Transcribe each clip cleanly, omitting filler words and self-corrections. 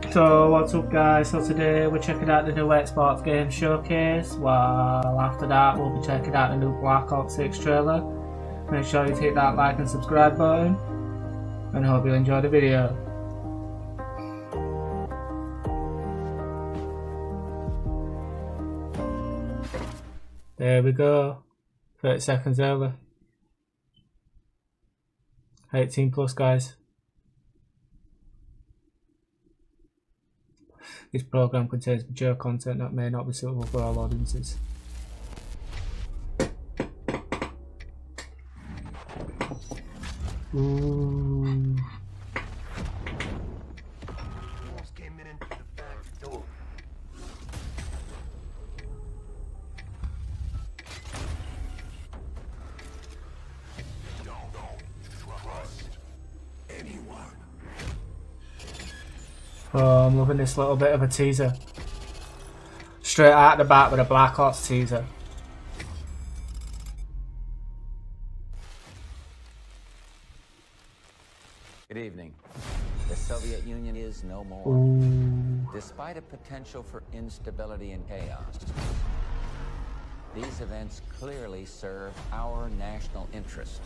So what's up guys, so today we're checking out the new Xbox game showcase, while after that we'll be checking out the new Black Ops 6 trailer. Make sure you hit that like and subscribe button, and hope you enjoy the video. There we go, 30 seconds early. 18 plus guys. This program contains mature content that may not be suitable for all audiences. Ooh. Oh, I'm loving this little bit of a teaser. Straight out the bat with a Black Ops teaser. Good evening. The Soviet Union is no more. Ooh. Despite a potential for instability and chaos, these events clearly serve our national interest.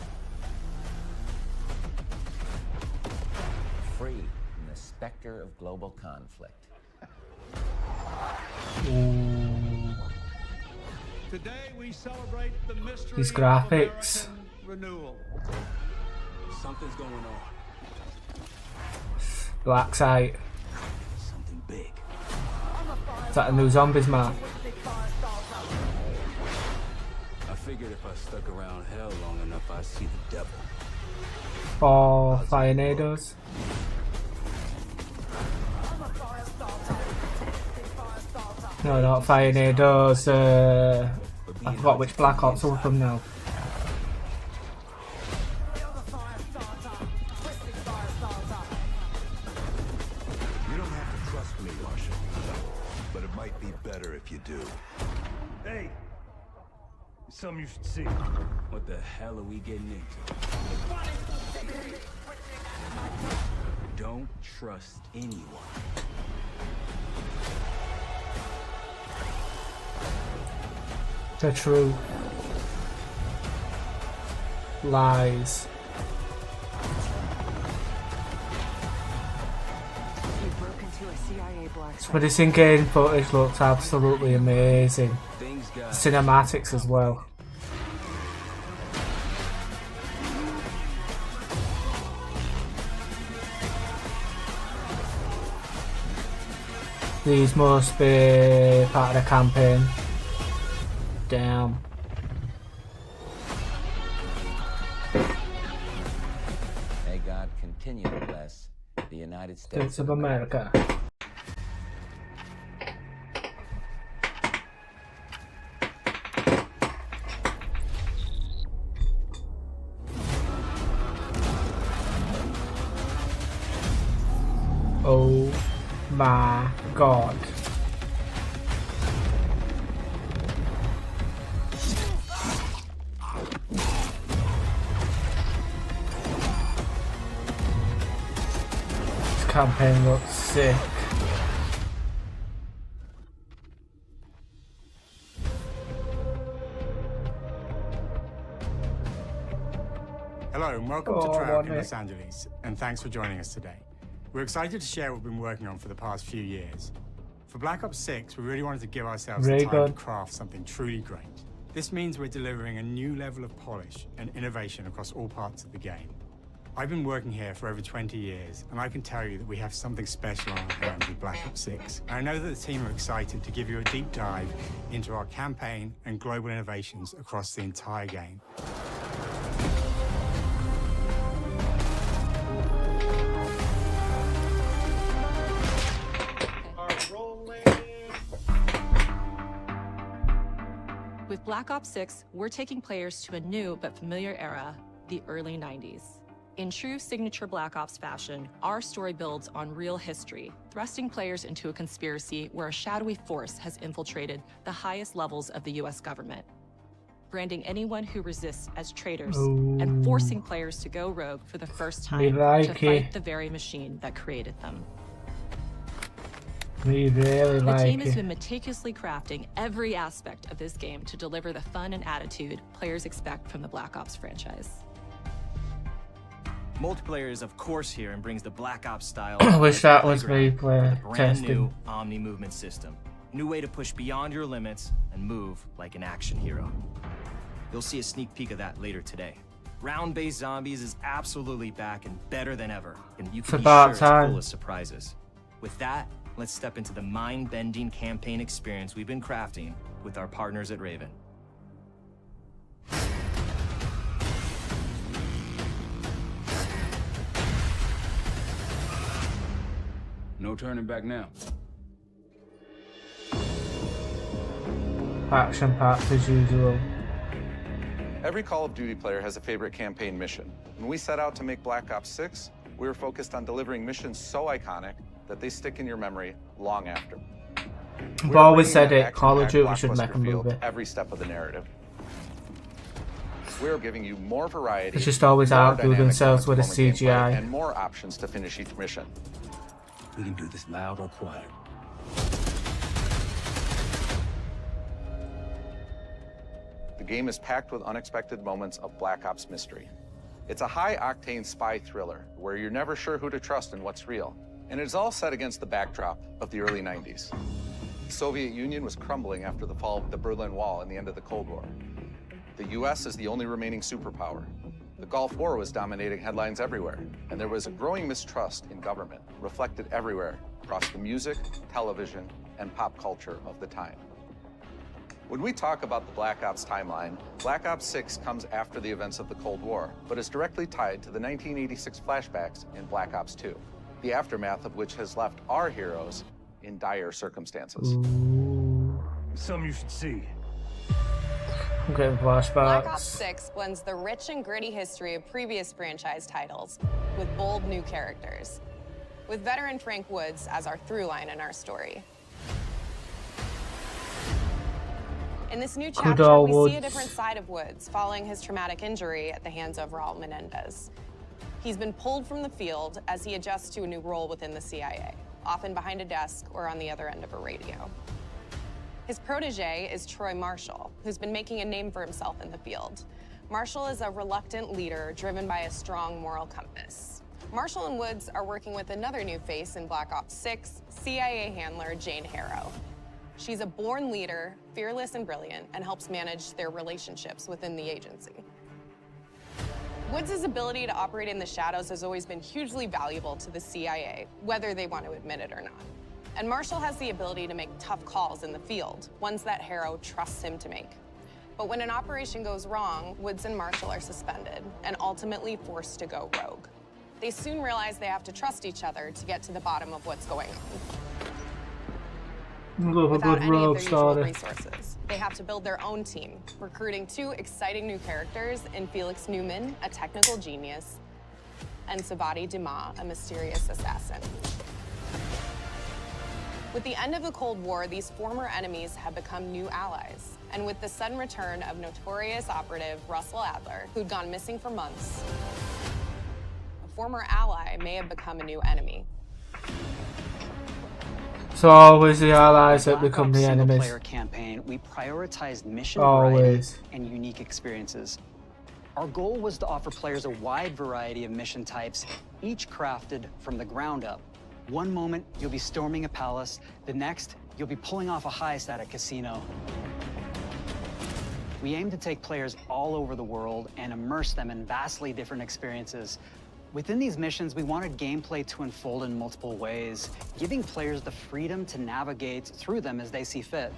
Free from the specter of global conflict. Ooh. Today we celebrate the mystery These graphics. of American renewal. Something's going on. Black site. Something big. Is that a new zombies map? I figured if I stuck around hell long enough, I'd see the devil. Or Firenados. No, not Firenados. I forgot which Black Ops were from now. You don't have to trust me, Marshal, but it might be better if you do. Hey, it's something you should see. What the hell are we getting into? Don't trust anyone. The truth. Lies. But this in-game footage looks absolutely amazing. Cinematics as well. These must be part of the campaign. Damn. May God continue to bless the United States States of America. Oh my God. This campaign looks sick. Hello and welcome to Tryout in Los Angeles, and thanks for joining us today. We're excited to share what we've been working on for the past few years. For Black Ops 6, we really wanted to give ourselves the time to craft something truly great. This means we're delivering a new level of polish and innovation across all parts of the game. I've been working here for over 20 years, and I can tell you that we have something special on our hands with Black Ops 6. And I know that the team are excited to give you a deep dive into our campaign and global innovations across the entire game. With Black Ops 6, we're taking players to a new but familiar era, the early 90s. In true signature Black Ops fashion, our story builds on real history, thrusting players into a conspiracy where a shadowy force has infiltrated the highest levels of the US government, branding anyone who resists as traitors and forcing players to go rogue for the first time to fight the very machine that created them. We really The like team has it. been meticulously crafting every aspect of this game to deliver the fun and attitude players expect from the Black Ops franchise. Multiplayer is of course here and brings the Black Ops style. Wish that was playground replay with a brand testing. new Omni movement system. New way to push beyond your limits and move like an action hero. You'll see a sneak peek of that later today. Round-based zombies is absolutely back and better than ever, and you can be about sure it's time. full of surprises. With that, let's step into the mind-bending campaign experience we've been crafting with our partners at Raven. No turning back now. Action packed as usual. Every Call of Duty player has a favorite campaign mission. When we set out to make Black Ops 6, we were focused on delivering missions so iconic that they stick in your memory long after. I've always said it, Call of Duty should make a movie. Every step of the narrative. We're giving you more variety. It's just always more outdo dynamic themselves with a multiplayer gameplay, CGI. and more options to finish each mission. We can do this loud or quiet. The game is packed with unexpected moments of Black Ops mystery. It's a high-octane spy thriller where you're never sure who to trust and what's real. And it's all set against the backdrop of the early 90s. The Soviet Union was crumbling after the fall of the Berlin Wall and the end of the Cold War. The US is the only remaining superpower. The Gulf War was dominating headlines everywhere, and there was a growing mistrust in government, reflected everywhere across the music, television, and pop culture of the time. When we talk about the Black Ops timeline, Black Ops 6 comes after the events of the Cold War, but is directly tied to the 1986 flashbacks in Black Ops 2, the aftermath of which has left our heroes in dire circumstances. Something you should see. I'm getting Black Ops flashbacks. 6 blends the rich and gritty history of previous franchise titles with bold new characters, with veteran Frank Woods as our through line in our story. In this new chapter, we see a different side of Woods following his traumatic injury at the hands of Raul Menendez. He's been pulled from the field as he adjusts to a new role within the CIA, often behind a desk or on the other end of a radio. His protege is Troy Marshall, who's been making a name for himself in the field. Marshall is a reluctant leader driven by a strong moral compass. Marshall and Woods are working with another new face in Black Ops 6, CIA handler Jane Harrow. She's a born leader, fearless and brilliant, and helps manage their relationships within the agency. Woods' ability to operate in the shadows has always been hugely valuable to the CIA, whether they want to admit it or not. And Marshall has the ability to make tough calls in the field, ones that Harrow trusts him to make. But when an operation goes wrong, Woods and Marshall are suspended and ultimately forced to go rogue. They soon realize they have to trust each other to get to the bottom of what's going on. Without any of their usual resources, they have to build their own team, recruiting two exciting new characters in Felix Newman, a technical genius, and Savati Dumas, a mysterious assassin. With the end of the Cold War, these former enemies have become new allies. And with the sudden return of notorious operative Russell Adler, who'd gone missing for months, a former ally may have become a new enemy. So always the allies that become the enemies. Player campaign, we prioritized mission variety and unique experiences. Our goal was to offer players a wide variety of mission types, each crafted from the ground up. One moment, you'll be storming a palace. The next, you'll be pulling off a heist at a casino. We aim to take players all over the world and immerse them in vastly different experiences. Within these missions, we wanted gameplay to unfold in multiple ways, giving players the freedom to navigate through them as they see fit.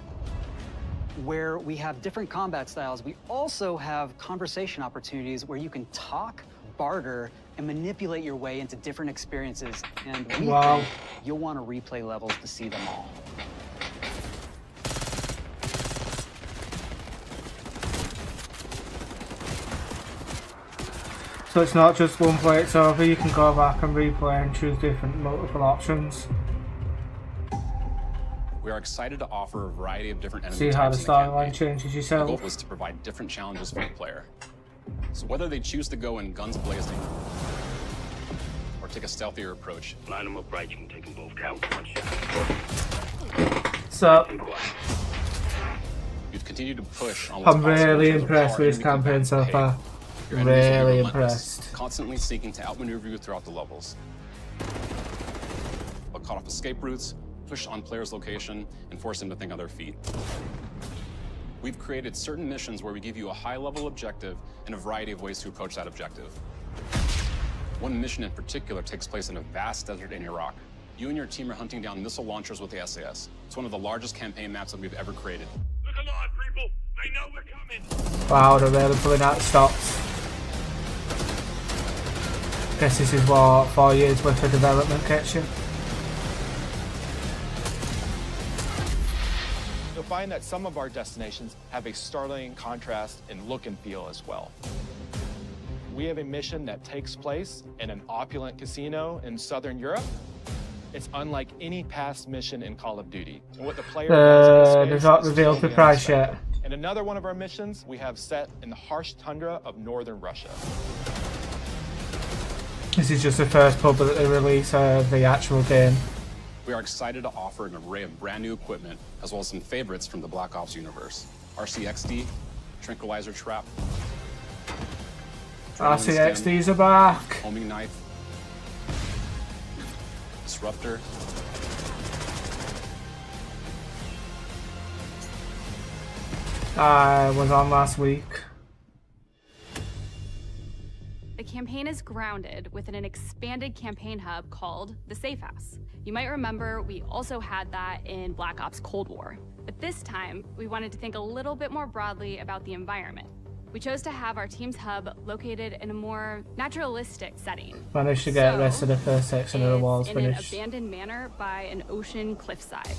Where we have different combat styles, we also have conversation opportunities where you can talk, barter, and manipulate your way into different experiences. And we think you'll want to replay levels to see them all. So it's not just one play, it's over, you can go back and replay and choose different multiple options. We are excited to offer a variety of different enemy See how the types in the storyline campaign. changes yourself. The goal was to provide different challenges for the player. So whether they choose to go in guns blazing or take a stealthier approach, Line them up right, you can take them both down with one shot. So We've continued to push on I'm really impressed with this campaign so far. Really impressed. Constantly seeking to outmaneuver you throughout the levels. But cut off escape routes, push on players' location, and force them to think on their feet. We've created certain missions where we give you a high-level objective and a variety of ways to approach that objective. One mission in particular takes place in a vast desert in Iraq. You and your team are hunting down missile launchers with the SAS. It's one of the largest campaign maps that we've ever created. Look alive, people! They know we're coming! Wow, they're really pulling out stops. Guess this is what 4 years worth of development gets you. You'll find that some of our destinations have a startling contrast in look and feel as well. We have a mission that takes place in an opulent casino in Southern Europe. It's unlike any past mission in Call of Duty. And what the player does in this they've not revealed the price yet. And another one of our missions we have set in the harsh tundra of northern Russia. This is just the first public release of the actual game. We are excited to offer an array of brand new equipment, as well as some favorites from the Black Ops universe. RCXD, Tranquilizer Trap, RCXDs are back. Homing Knife, Disruptor, I was on last week. The campaign is grounded within an expanded campaign hub called the Safe House. You might remember we also had that in Black Ops Cold War. But this time, we wanted to think a little bit more broadly about the environment. We chose to have our team's hub located in a more naturalistic setting. Managed to get the rest of the first section of the walls finished. In an abandoned manor by an ocean cliffside.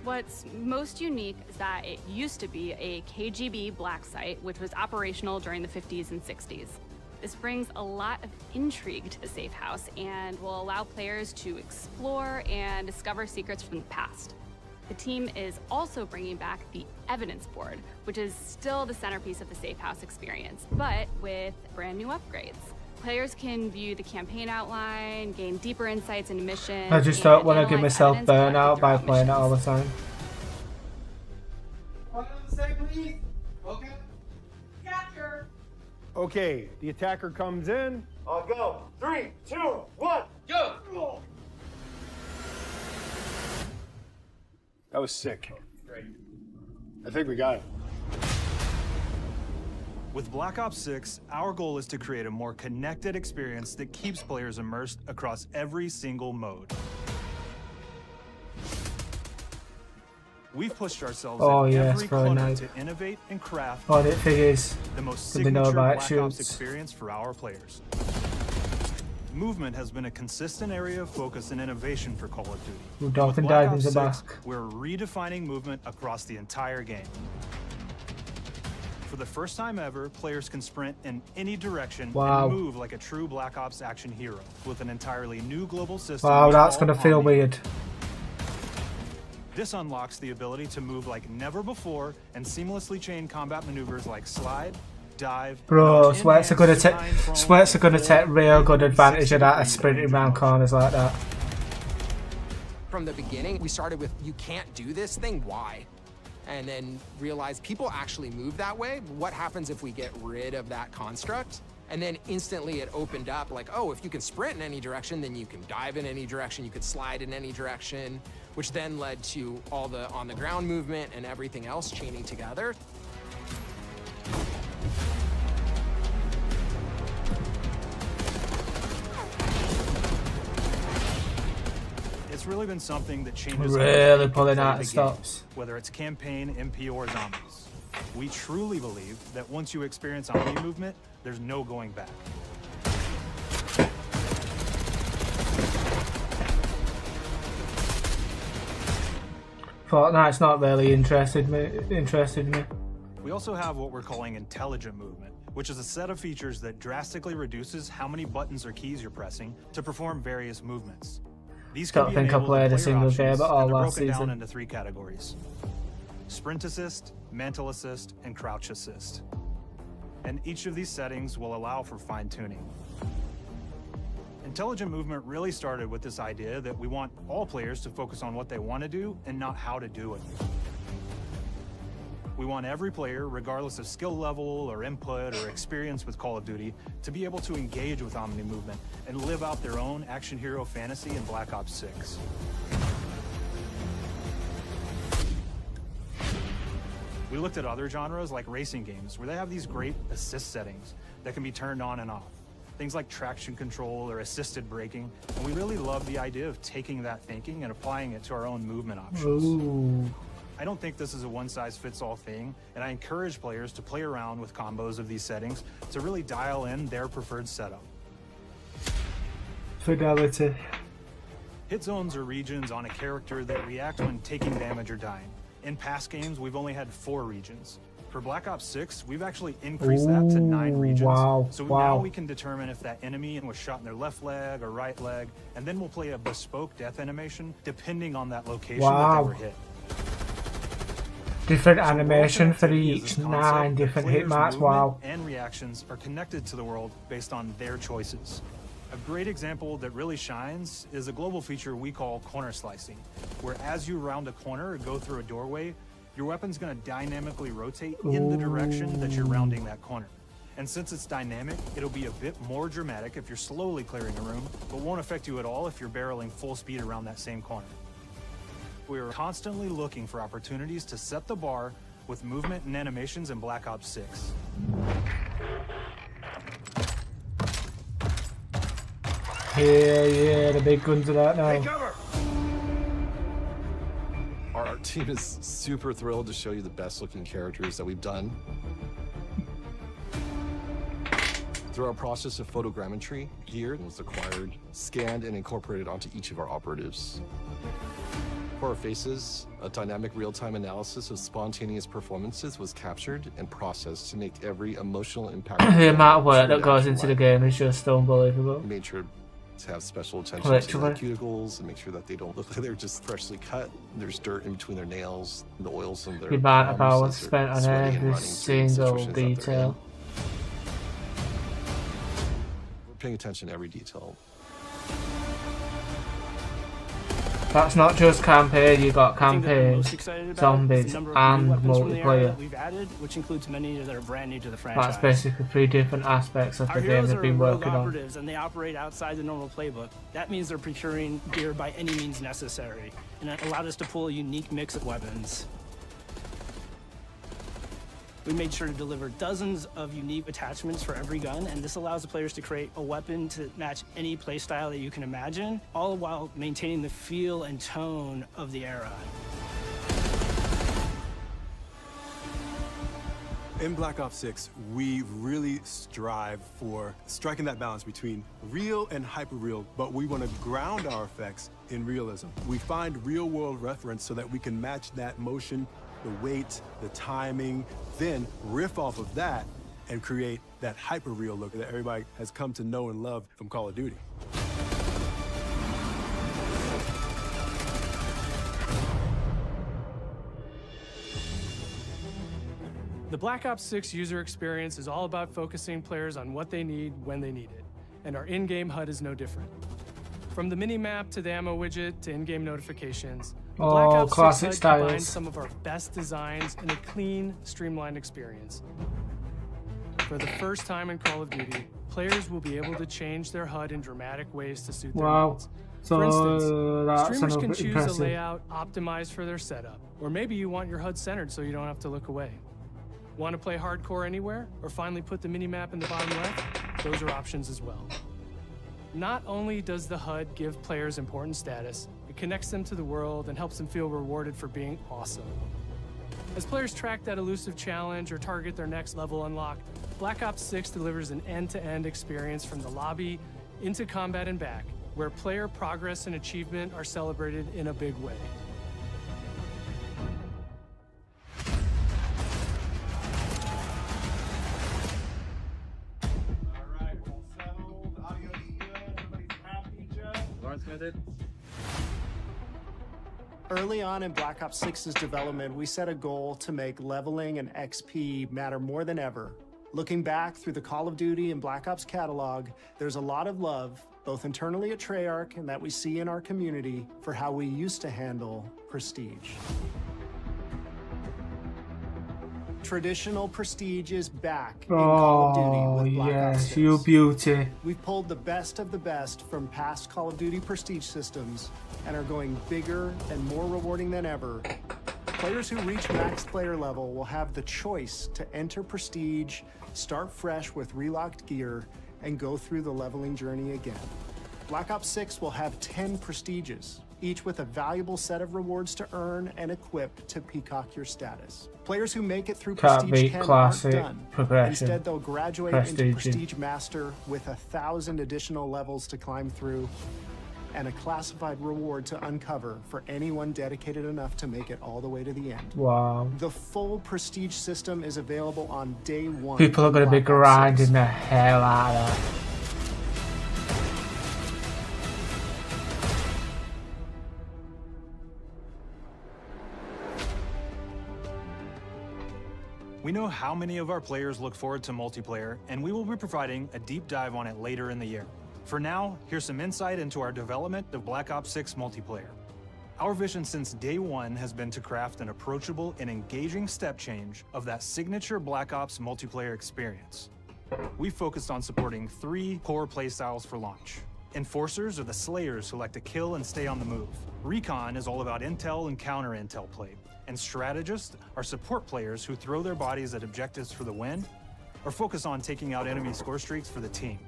What's most unique is that it used to be a KGB black site, which was operational during the 50s and 60s. This brings a lot of intrigue to the Safe House and will allow players to explore and discover secrets from the past. The team is also bringing back the evidence board, which is still the centerpiece of the Safe House experience, but with brand new upgrades. Players can view the campaign outline, gain deeper insights into missions. I just don't want to give myself burnout by playing it all the time. Okay, the attacker comes in. I'll go. 3, 2, 1, go! That was sick. Great. I think we got it. With Black Ops 6, our goal is to create a more connected experience that keeps players immersed across every single mode. We've pushed ourselves at every corner to innovate and craft the most signature Black Ops experience for our players. Movement has been a consistent area of focus and innovation for Call of Duty. With Black Ops 6, we're redefining movement across the entire game. For the first time ever, players can sprint in any direction and move like a true Black Ops action hero with an entirely new global system. Wow, that's gonna feel weird. This unlocks the ability to move like never before and seamlessly chain combat maneuvers like slide, dive. Bro, Sweats are gonna take real good advantage of that, sprinting around corners like that. From the beginning, we started with, you can't do this thing, why? And then realized people actually move that way. What happens if we get rid of that construct? And then instantly it opened up like, oh, if you can sprint in any direction, then you can dive in any direction, you could slide in any direction, which then led to all the on-the-ground movement and everything else chaining together. It's really been something that changes really pulling out the stops. Whether it's campaign, MP, or zombies. We truly believe that once you experience zombie movement, there's no going back. Fortnite's not really interested me. We also have what we're calling intelligent movement, which is a set of features that drastically reduces how many buttons or keys you're pressing to perform various movements. These Don't think I played a single game at all last season. Down into 3 categories: sprint assist, mantle assist, and crouch assist. And each of these settings will allow for fine-tuning. Intelligent movement really started with this idea that we want all players to focus on what they want to do and not how to do it. We want every player, regardless of skill level or input or experience with Call of Duty, to be able to engage with Omni movement and live out their own action hero fantasy in Black Ops 6. We looked at other genres like racing games, where they have these great assist settings that can be turned on and off. Things like traction control or assisted braking. And we really love the idea of taking that thinking and applying it to our own movement options. Ooh. I don't think this is a one-size-fits-all thing, and I encourage players to play around with combos of these settings to really dial in their preferred setup. Fidelity. Hit zones are regions on a character that react when taking damage or dying. In past games, we've only had 4 regions. For Black Ops 6, we've actually increased that to 9 regions. Wow, so wow. Now we can determine if that enemy was shot in their left leg or right leg, and then we'll play a bespoke death animation depending on that location that they were hit. Different animation for each 9 different hit marks. Wow. And reactions are connected to the world based on their choices. A great example that really shines is a global feature we call corner slicing, where as you round a corner or go through a doorway, your weapon's going to dynamically rotate in the direction that you're rounding that corner. And since it's dynamic, it'll be a bit more dramatic if you're slowly clearing a room, but won't affect you at all if you're barreling full speed around that same corner. We are constantly looking for opportunities to set the bar with movement and animations in Black Ops 6. Yeah, the big guns are out now. Our team is super thrilled to show you the best looking characters that we've done. Through our process of photogrammetry, gear was acquired, scanned, and incorporated onto each of our operatives. For our faces, a dynamic real-time analysis of spontaneous performances was captured and processed to make every emotional impact. The amount of work that goes into the game is just unbelievable. We made sure to have special attention to their cuticles and make sure that they don't look like they're just freshly cut. There's dirt in between their nails, the oils in their the amount of hours spent on every single detail. We're paying attention to every detail. That's not just campaign, you got campaign, zombies, and multiplayer. We've added, which includes many that are brand new to the franchise. That's basically 3 different aspects of the game they've been working on. Operatives, and they operate outside the normal playbook. That means they're procuring gear by any means necessary, and it allowed us to pull a unique mix of weapons. We made sure to deliver dozens of unique attachments for every gun, and this allows the players to create a weapon to match any playstyle that you can imagine, all while maintaining the feel and tone of the era. In Black Ops 6, we really strive for striking that balance between real and hyper-real, but we want to ground our effects in realism. We find real-world reference so that we can match that motion, the weight, the timing, then riff off of that and create that hyper-real look that everybody has come to know and love from Call of Duty. The Black Ops 6 user experience is all about focusing players on what they need when they need it, and our in-game HUD is no different. From the mini-map to the ammo widget to in-game notifications, Black Ops 6 HUD combines some of our best designs in a clean, streamlined experience. For the first time in Call of Duty, players will be able to change their HUD in dramatic ways to suit their needs. For instance, streamers can choose a layout optimized for their setup, or maybe you want your HUD centered so you don't have to look away. Want to play hardcore anywhere, or finally put the mini-map in the bottom left? Those are options as well. Not only does the HUD give players important status, it connects them to the world and helps them feel rewarded for being awesome. As players track that elusive challenge or target their next level unlock, Black Ops 6 delivers an end-to-end experience from the lobby into combat and back, where player progress and achievement are celebrated in a big way. Early on in Black Ops 6's development, we set a goal to make leveling and XP matter more than ever. Looking back through the Call of Duty and Black Ops catalog, there's a lot of love both internally at Treyarch and that we see in our community for how we used to handle Prestige. Traditional Prestige is back in Call of Duty with Black Ops 6. You beauty. We've pulled the best of the best from past Call of Duty Prestige systems and are going bigger and more rewarding than ever. Players who reach max player level will have the choice to enter Prestige, start fresh with relocked gear, and go through the leveling journey again. Black Ops 6 will have 10 Prestiges, each with a valuable set of rewards to earn and equip to peacock your status. Players who make it through Prestige 10 aren't done. Instead, they'll graduate into Prestige Master with 1,000 additional levels to climb through and a classified reward to uncover for anyone dedicated enough to make it all the way to the end. Wow. The full Prestige system is available on day one. People are going to be grinding the hell out of that. We know how many of our players look forward to multiplayer, and we will be providing a deep dive on it later in the year. For now, here's some insight into our development of Black Ops 6 multiplayer. Our vision since day one has been to craft an approachable and engaging step change of that signature Black Ops multiplayer experience. We focused on supporting 3 core playstyles for launch. Enforcers are the slayers who like to kill and stay on the move. Recon is all about intel and counter-intel play. And strategists are support players who throw their bodies at objectives for the win or focus on taking out enemy score streaks for the team.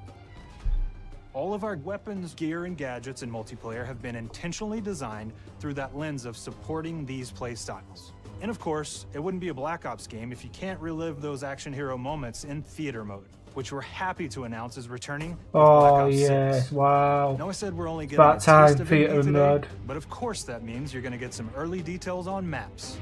All of our weapons, gear, and gadgets in multiplayer have been intentionally designed through that lens of supporting these play styles. And of course, it wouldn't be a Black Ops game if you can't relive those action hero moments in theater mode, which we're happy to announce is returning with Black Ops 6. Wow. Now I said we're only getting a taste of it today, but of course that means you're going to get some early details on maps.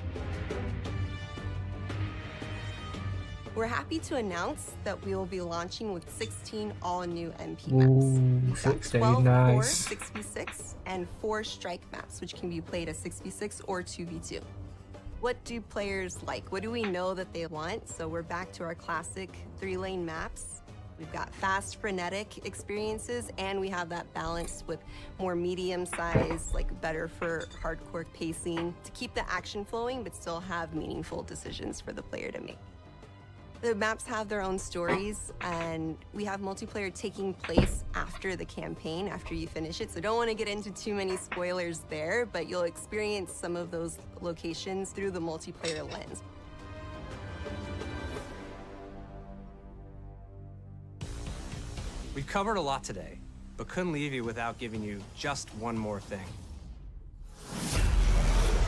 We're happy to announce that we will be launching with 16 all-new MP maps. We've got 12 core 6v6 and 4 strike maps, which can be played as 6v6 or 2v2. What do players like? What do we know that they want? So we're back to our classic 3-lane maps. We've got fast, frenetic experiences, and we have that balance with more medium size, like better for hardcore pacing to keep the action flowing, but still have meaningful decisions for the player to make. The maps have their own stories, and we have multiplayer taking place after the campaign, after you finish it. So don't want to get into too many spoilers there, but you'll experience some of those locations through the multiplayer lens. We've covered a lot today, but couldn't leave you without giving you just one more thing.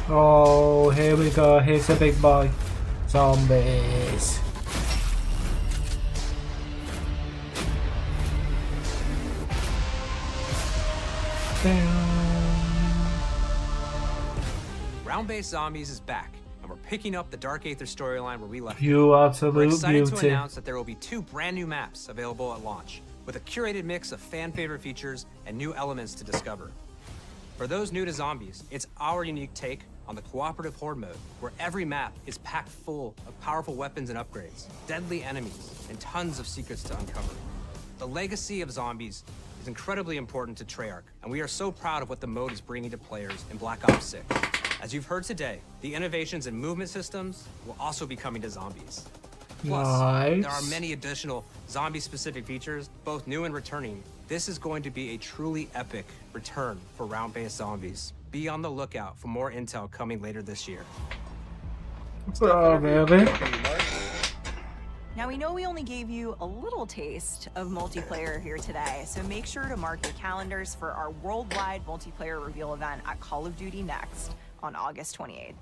Oh, here we go. Here's the big boy. Zombies. Round-based Zombies is back, and we're picking up the Dark Aether storyline where we left You it. absolute We're excited beauty. to announce that there will be 2 brand new maps available at launch, with a curated mix of fan-favorite features and new elements to discover. For those new to Zombies, it's our unique take on the cooperative horde mode, where every map is packed full of powerful weapons and upgrades, deadly enemies, and tons of secrets to uncover. The legacy of Zombies is incredibly important to Treyarch, and we are so proud of what the mode is bringing to players in Black Ops 6. As you've heard today, the innovations in movement systems will also be coming to Zombies. Plus, there are many additional zombie-specific features, both new and returning. This is going to be a truly epic return for round-based Zombies. Be on the lookout for more intel coming later this year. Oh, baby. Now, we know we only gave you a little taste of multiplayer here today, so make sure to mark your calendars for our worldwide multiplayer reveal event at Call of Duty Next on August 28th.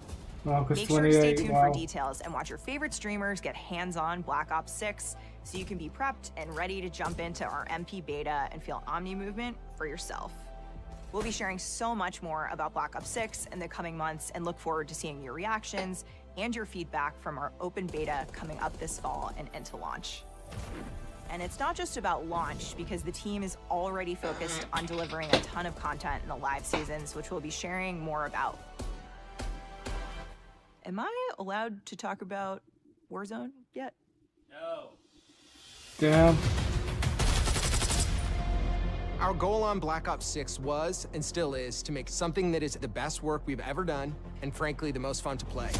Make sure to stay tuned for details and watch your favorite streamers get hands-on Black Ops 6 so you can be prepped and ready to jump into our MP beta and feel Omni movement for yourself. We'll be sharing so much more about Black Ops 6 in the coming months and look forward to seeing your reactions and your feedback from our open beta coming up this fall and into launch. And it's not just about launch, because the team is already focused on delivering a ton of content in the live seasons, which we'll be sharing more about. Am I allowed to talk about Warzone yet? Damn. Our goal on Black Ops 6 was, and still is, to make something that is the best work we've ever done, and frankly, the most fun to play.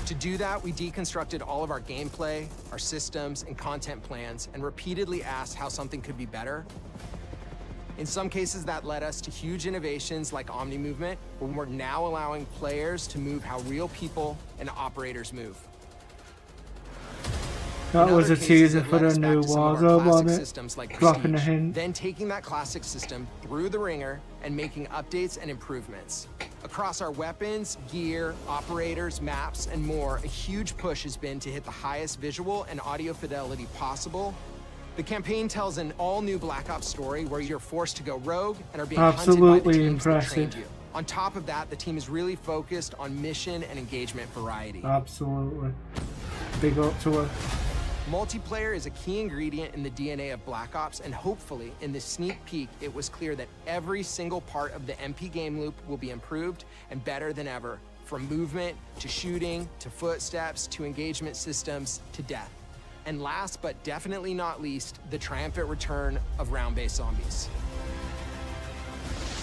To do that, we deconstructed all of our gameplay, our systems, and content plans, and repeatedly asked how something could be better. In some cases, that led us to huge innovations like Omni Movement, where we're now allowing players to move how real people and operators move. That was a teaser for the new Warzone, wasn't it? Dropping a hint. Then taking that classic system through the ringer and making updates and improvements. Across our weapons, gear, operators, maps, and more, a huge push has been to hit the highest visual and audio fidelity possible. The campaign tells an all-new Black Ops story where you're forced to go rogue and are being hunted by the teams that trained you. On top of that, the team is really focused on mission and engagement variety. Absolutely. Big up to her. Multiplayer is a key ingredient in the DNA of Black Ops, and hopefully, in this sneak peek, it was clear that every single part of the MP game loop will be improved and better than ever, from movement, to shooting, to footsteps, to engagement systems, to death. And last but definitely not least, the triumphant return of round-based zombies.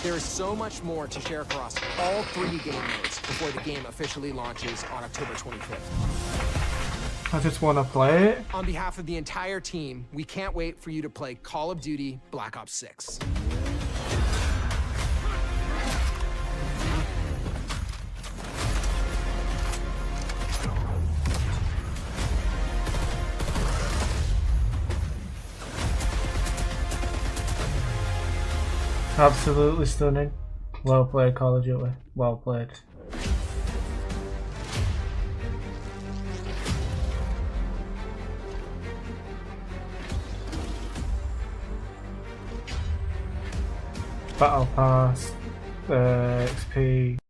There is so much more to share across all 3 game modes before the game officially launches on October 25th. I just want to play it. On behalf of the entire team, we can't wait for you to play Call of Duty Black Ops 6. Absolutely stunning. Well played, Call of Duty. Well played. Battle Pass, XP.